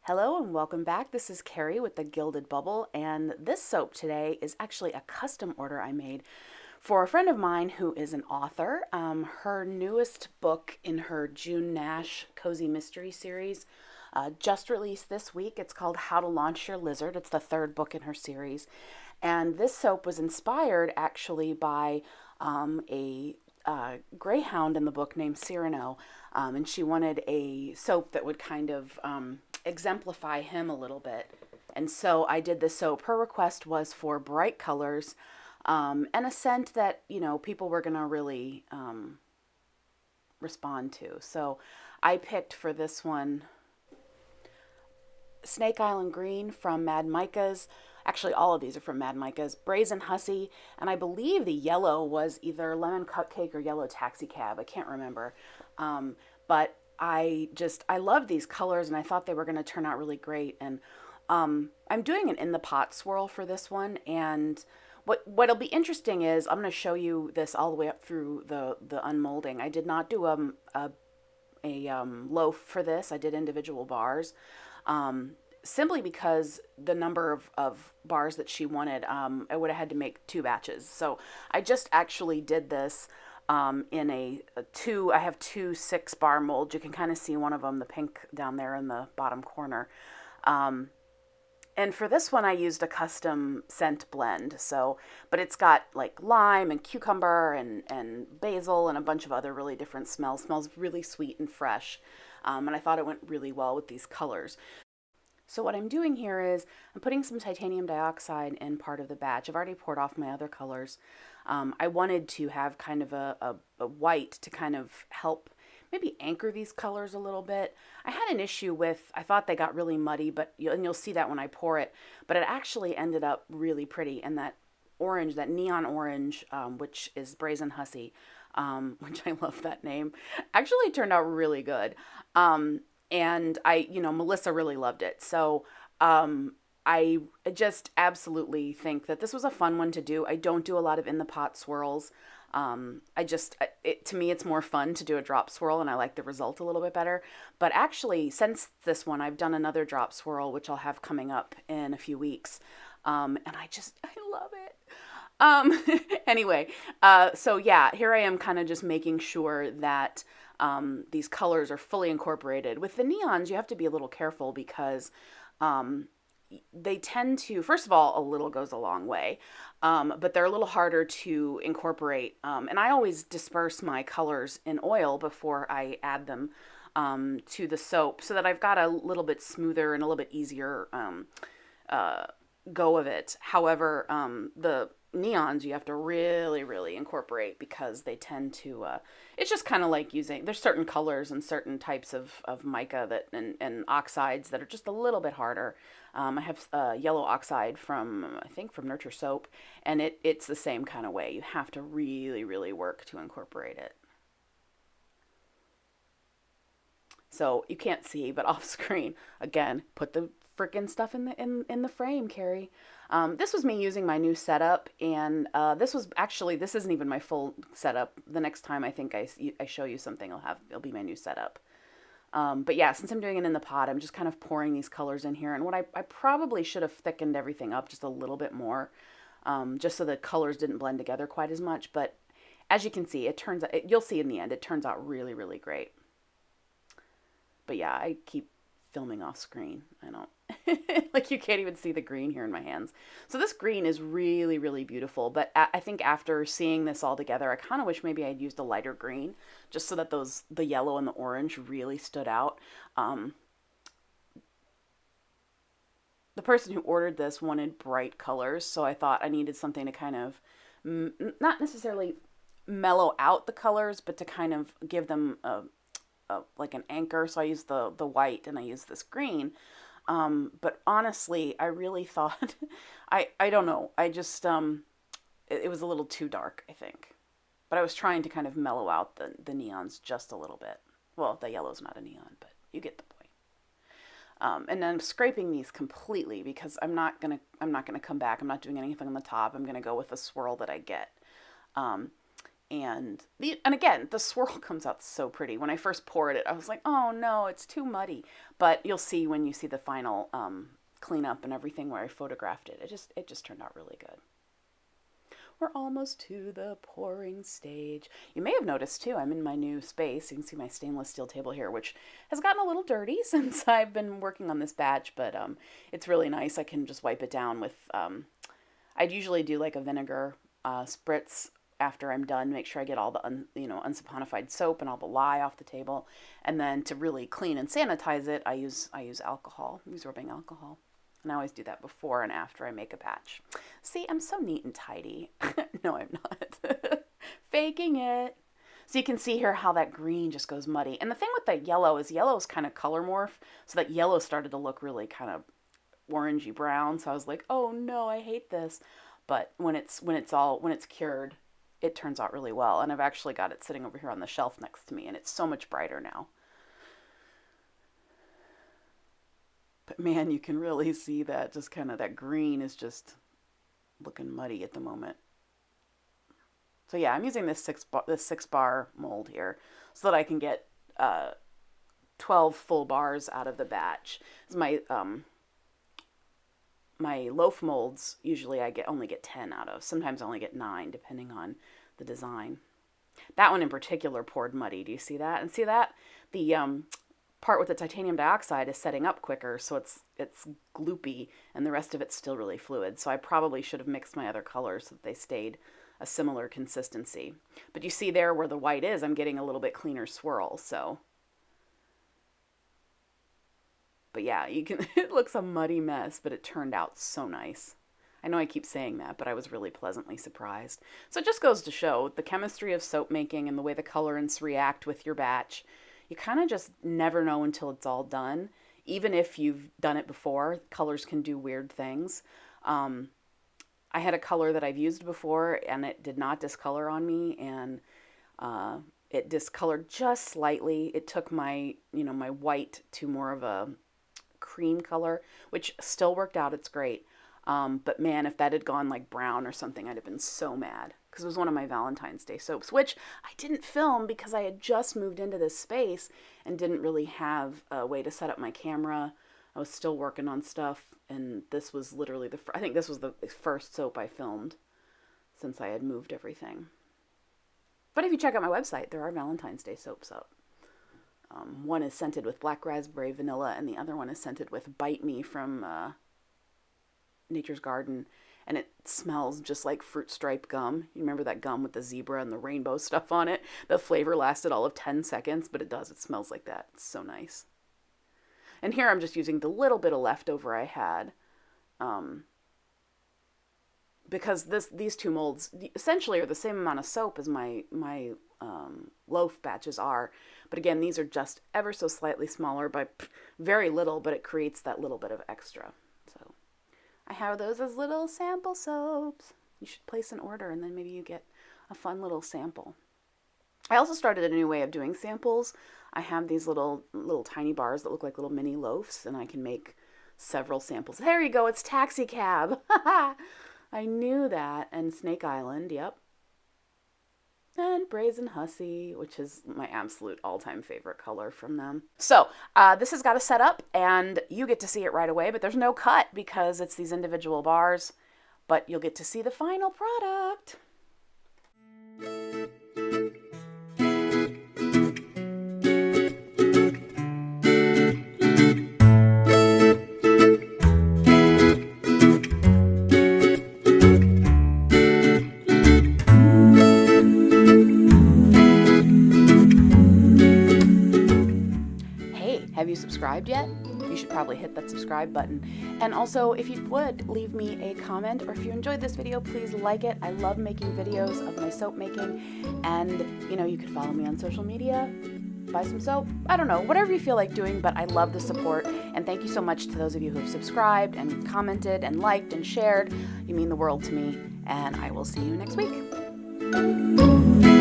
Hello and welcome back. This is Carrie with the Gilded Bubble, and this soap today is actually a custom order I made for a friend of mine who is an author. Her newest book in her June Nash Cozy Mystery series just released this week. It's called How to Launch Your Lizard. It's the third book in her series, and this soap was inspired actually by a greyhound in the book named Cyrano, and she wanted a soap that would kind of exemplify him a little bit. And so I did this soap. Her request was for bright colors and a scent that, people were going to really respond to. So I picked for this one Snake Island Green from Mad Micah's. Actually, all of these are from Mad Micah's. Brazen Hussy, and I believe the yellow was either Lemon Cupcake or Yellow Taxi Cab. I can't remember. But I love these colors, and I thought they were going to turn out really great. And I'm doing an in the pot swirl for this one, and what'll be interesting is I'm going to show you this all the way up through the unmolding. I did not do a loaf for this. I did individual bars. Simply because the number of bars that she wanted, I would have had to make two batches. So I just actually did this in I have two 6-bar molds. You can kind of see one of them, the pink down there in the bottom corner. And for this one, I used a custom scent blend. But it's got like lime and cucumber and basil and a bunch of other really different smells. Smells really sweet and fresh. And I thought it went really well with these colors. So what I'm doing here is I'm putting some titanium dioxide in part of the batch. I've already poured off my other colors. I wanted to have kind of a white to kind of help maybe anchor these colors a little bit. I had an issue with, I thought they got really muddy, and you'll see that when I pour it, but it actually ended up really pretty. And that orange, that neon orange, which is Brazen Hussy, which I love that name, actually turned out really good. And Melissa really loved it. So I just absolutely think that this was a fun one to do. I don't do a lot of in the pot swirls. To me, it's more fun to do a drop swirl, and I like the result a little bit better. But actually, since this one, I've done another drop swirl, which I'll have coming up in a few weeks. And I love it. Anyway, so yeah, here I am kind of just making sure that these colors are fully incorporated. With the neons, you have to be a little careful because they tend to, first of all, a little goes a long way, but they're a little harder to incorporate. And I always disperse my colors in oil before I add them to the soap so that I've got a little bit smoother and a little bit easier go of it. However, the neons you have to really, really incorporate because they tend to, it's just kind of like there's certain colors and certain types of mica and oxides that are just a little bit harder. I have yellow oxide from Nurture Soap, and it's the same kind of way. You have to really, really work to incorporate it. So you can't see, but off screen, again, put the freaking stuff in the frame, Carrie. This was me using my new setup, and this isn't even my full setup. The next time I think I show you something, it'll be my new setup. But yeah, since I'm doing it in the pot, I'm just kind of pouring these colors in here. And what I probably should have thickened everything up just a little bit more, just so the colors didn't blend together quite as much. But as you can see, you'll see in the end, it turns out really, really great. But yeah, I keep filming off screen. I don't like, you can't even see the green here in my hands. So this green is really, really beautiful. But I think after seeing this all together, I kind of wish maybe I'd used a lighter green just so that the yellow and the orange really stood out. The person who ordered this wanted bright colors, so I thought I needed something to kind of not necessarily mellow out the colors, but to kind of give them like an anchor. So I used the white and I used this green. But honestly, I really thought, I don't know. I just, it was a little too dark, I think. But I was trying to kind of mellow out the neons just a little bit. Well, the yellow's not a neon, but you get the point. And then I'm scraping these completely because I'm not gonna come back. I'm not doing anything on the top. I'm gonna go with the swirl that I get. And again, the swirl comes out so pretty. When I first poured it, I was like, oh no, it's too muddy. But you'll see when you see the final cleanup and everything where I photographed it. It just turned out really good. We're almost to the pouring stage. You may have noticed too, I'm in my new space. You can see my stainless steel table here, which has gotten a little dirty since I've been working on this batch, but it's really nice. I can just wipe it down with, I'd usually do like a vinegar spritz after I'm done, make sure I get all the unsaponified soap and all the lye off the table. And then to really clean and sanitize it, I use alcohol, I use rubbing alcohol. And I always do that before and after I make a batch. See, I'm so neat and tidy. No, I'm not. Faking it. So you can see here how that green just goes muddy. And the thing with the yellow is kind of color morph. So that yellow started to look really kind of orangey brown. So I was like, oh no, I hate this. But when it's cured, it turns out really well. And I've actually got it sitting over here on the shelf next to me, and it's so much brighter now. But man, you can really see that just kind of that green is just looking muddy at the moment. So yeah, I'm using this six bar mold here so that I can get 12 full bars out of the batch. My my loaf molds, usually I only get 10 out of. Sometimes I only get 9, depending on the design. That one in particular poured muddy. Do you see that? And see that? The part with the titanium dioxide is setting up quicker, so it's gloopy, and the rest of it's still really fluid. So I probably should have mixed my other colors so that they stayed a similar consistency. But you see there where the white is, I'm getting a little bit cleaner swirl, so... But yeah, it looks a muddy mess, but it turned out so nice. I know I keep saying that, but I was really pleasantly surprised. So it just goes to show the chemistry of soap making and the way the colorants react with your batch. You kind of just never know until it's all done. Even if you've done it before, colors can do weird things. I had a color that I've used before, and it did not discolor on me, and it discolored just slightly. It took my white to more of a cream color, which still worked out. It's great. But man, if that had gone like brown or something, I'd have been so mad, because it was one of my Valentine's Day soaps, which I didn't film because I had just moved into this space and didn't really have a way to set up my camera. I was still working on stuff, and this was literally I think this was the first soap I filmed since I had moved everything. But if you check out my website, there are Valentine's Day soaps up. One is scented with black raspberry vanilla, and the other one is scented with Bite Me from Nature's Garden, and it smells just like fruit stripe gum. You remember that gum with the zebra and the rainbow stuff on it? The flavor lasted all of 10 seconds, but it smells like that. It's so nice. And here I'm just using the little bit of leftover I had, because these two molds essentially are the same amount of soap as my loaf batches are. But again, these are just ever so slightly smaller by very little, but it creates that little bit of extra. So I have those as little sample soaps. You should place an order, and then maybe you get a fun little sample. I also started a new way of doing samples. I have these little tiny bars that look like little mini loaves, and I can make several samples. There you go, it's Taxi Cab. I knew that. And Snake Island, yep. And Brazen Hussy, which is my absolute all-time favorite color from them. So this has got to set up, and you get to see it right away, but there's no cut because it's these individual bars, but you'll get to see the final product. Have you subscribed yet? You should probably hit that subscribe button. And also, if you would, leave me a comment, or if you enjoyed this video, please like it. I love making videos of my soap making, and you could follow me on social media, buy some soap, I don't know, whatever you feel like doing, but I love the support, and thank you so much to those of you who have subscribed and commented and liked and shared. You mean the world to me, and I will see you next week.